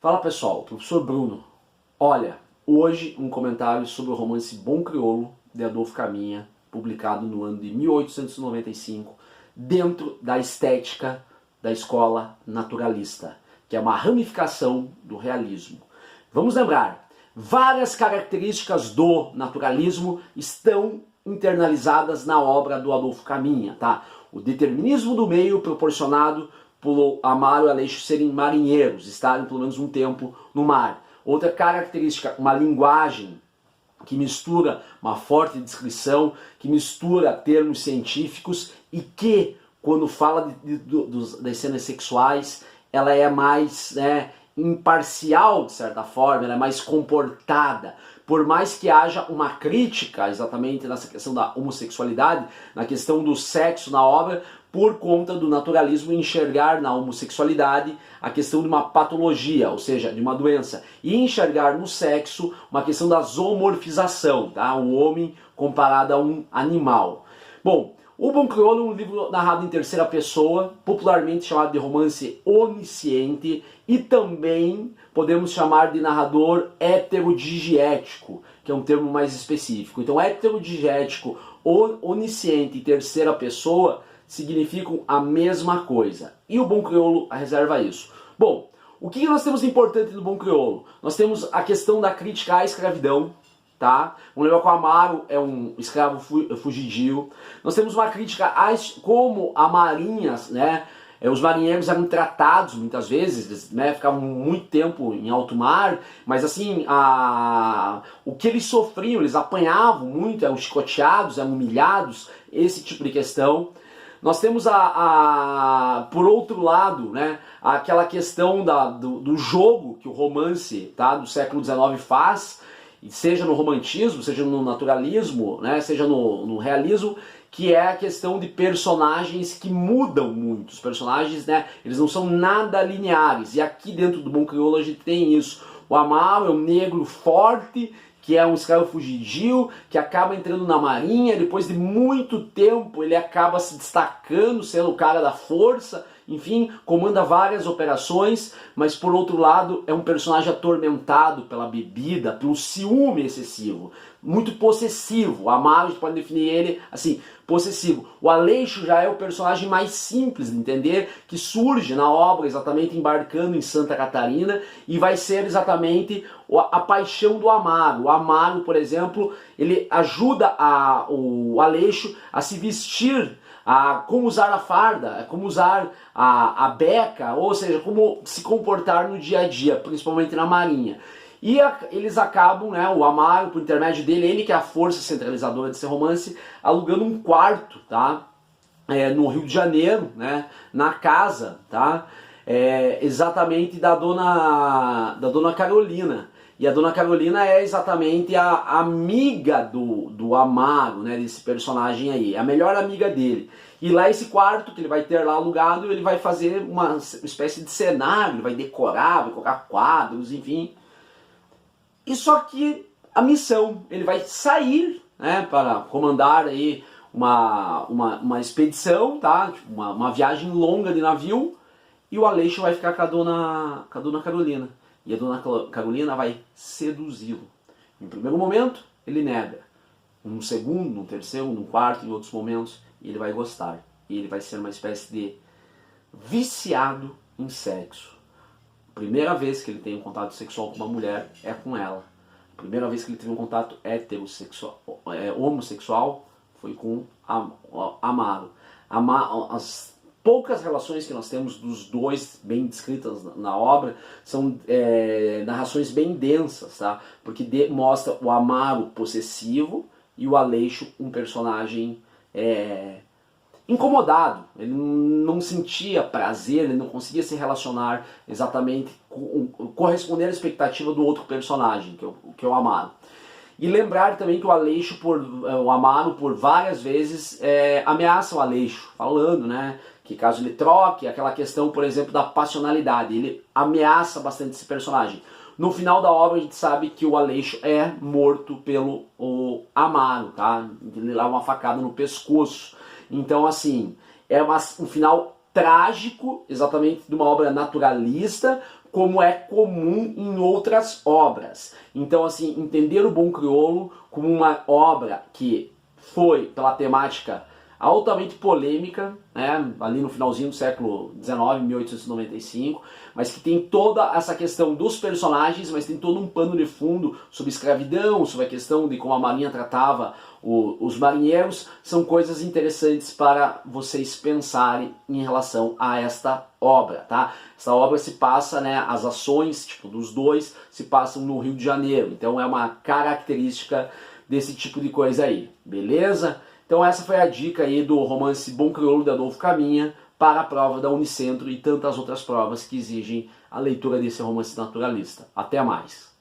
Fala pessoal, professor Bruno. Olha, hoje um comentário sobre o romance Bom Crioulo, de Adolfo Caminha, publicado no ano de 1895, dentro da estética da escola naturalista, que é uma ramificação do realismo. Vamos lembrar, várias características do naturalismo estão internalizadas na obra do Adolfo Caminha, tá? O determinismo do meio proporcionado por Amaro e Aleixo serem marinheiros, estarem pelo menos um tempo no mar. Outra característica, uma linguagem que mistura uma forte descrição, que mistura termos científicos e que, quando fala das cenas sexuais, ela é mais imparcial, de certa forma, ela é mais comportada. Por mais que haja uma crítica exatamente nessa questão da homossexualidade, na questão do sexo na obra, por conta do naturalismo enxergar na homossexualidade a questão de uma patologia, ou seja, de uma doença, e enxergar no sexo uma questão da zoomorfização, tá? O homem comparado a um animal. Bom, o Bom Crioulo é um livro narrado em terceira pessoa, popularmente chamado de romance onisciente, e também podemos chamar de narrador heterodiegético, que é um termo mais específico. Então, heterodiegético, onisciente e terceira pessoa significam a mesma coisa. E o Bom Crioulo reserva isso. Bom, o que nós temos de importante no Bom Crioulo? Nós temos a questão da crítica à escravidão, tá? Vamos lembrar que o Amaro é um escravo fugidio. Nós temos uma crítica a como a marinha, né? Os marinheiros eram tratados muitas vezes, né? Ficavam muito tempo em alto mar, mas assim, o que eles sofriam, eles apanhavam muito, eram chicoteados, eram humilhados, esse tipo de questão. Nós temos por outro lado, né, aquela questão do jogo que o romance, tá, do século XIX faz, seja no romantismo, seja no naturalismo, né, seja no realismo, que é a questão de personagens que mudam muito. Os personagens, né, eles não são nada lineares. E aqui dentro do Bom Crioulo a gente tem isso. O Amaro é um negro forte, que é um escravo fugidio, que acaba entrando na marinha, depois de muito tempo ele acaba se destacando, sendo o cara da força, enfim, comanda várias operações, mas por outro lado é um personagem atormentado pela bebida, pelo ciúme excessivo, muito possessivo. O Amaro, a gente pode definir ele assim, possessivo. O Aleixo já é o personagem mais simples de entender, que surge na obra exatamente embarcando em Santa Catarina e vai ser exatamente a paixão do Amaro. O Amaro, por exemplo, ele ajuda o Aleixo a se vestir, a como usar a farda, como usar a beca, ou seja, como se comportar no dia a dia, principalmente na marinha. E eles acabam, né, o Amaro, por intermédio dele, ele que é a força centralizadora desse romance, alugando um quarto, tá? No Rio de Janeiro, né, na casa, tá? Exatamente da dona Carolina. E a dona Carolina é exatamente a amiga do Amaro, né, desse personagem aí, a melhor amiga dele. E lá esse quarto que ele vai ter lá alugado, ele vai fazer uma espécie de cenário, ele vai decorar, vai colocar quadros, enfim. E só que a missão, ele vai sair, né, para comandar aí uma expedição, tá? Tipo, uma viagem longa de navio, e o Aleixo vai ficar com a dona Carolina. E a dona Carolina vai seduzi-lo. Em primeiro momento, ele nega. Num segundo, num terceiro, num quarto, em outros momentos, ele vai gostar. E ele vai ser uma espécie de viciado em sexo. A primeira vez que ele tem um contato sexual com uma mulher é com ela. A primeira vez que ele teve um contato homossexual foi com Amaro. As poucas relações que nós temos dos dois bem descritas na obra são narrações bem densas, tá? Porque mostra o Amaro possessivo e o Aleixo um personagem incomodado. Ele não sentia prazer, ele não conseguia se relacionar exatamente, corresponder à expectativa do outro personagem, que é o Amaro. E lembrar também que o Amaro, por várias vezes, ameaça o Aleixo, falando, né, que caso ele troque, aquela questão, por exemplo, da passionalidade, ele ameaça bastante esse personagem. No final da obra a gente sabe que o Aleixo é morto pelo Amaro, tá? Ele leva uma facada no pescoço. Então, assim, é um final trágico, exatamente de uma obra naturalista, como é comum em outras obras. Então, assim, entender o Bom Crioulo como uma obra que foi, pela temática, altamente polêmica, né, ali no finalzinho do século XIX, 1895, mas que tem toda essa questão dos personagens, mas tem todo um pano de fundo sobre escravidão, sobre a questão de como a marinha tratava os marinheiros. São coisas interessantes para vocês pensarem em relação a esta obra, tá? Essa obra se passa, né, as ações, tipo, dos dois se passam no Rio de Janeiro, então é uma característica desse tipo de coisa aí, beleza? Então essa foi a dica aí do romance Bom Crioulo de Adolfo Caminha para a prova da Unicentro e tantas outras provas que exigem a leitura desse romance naturalista. Até mais!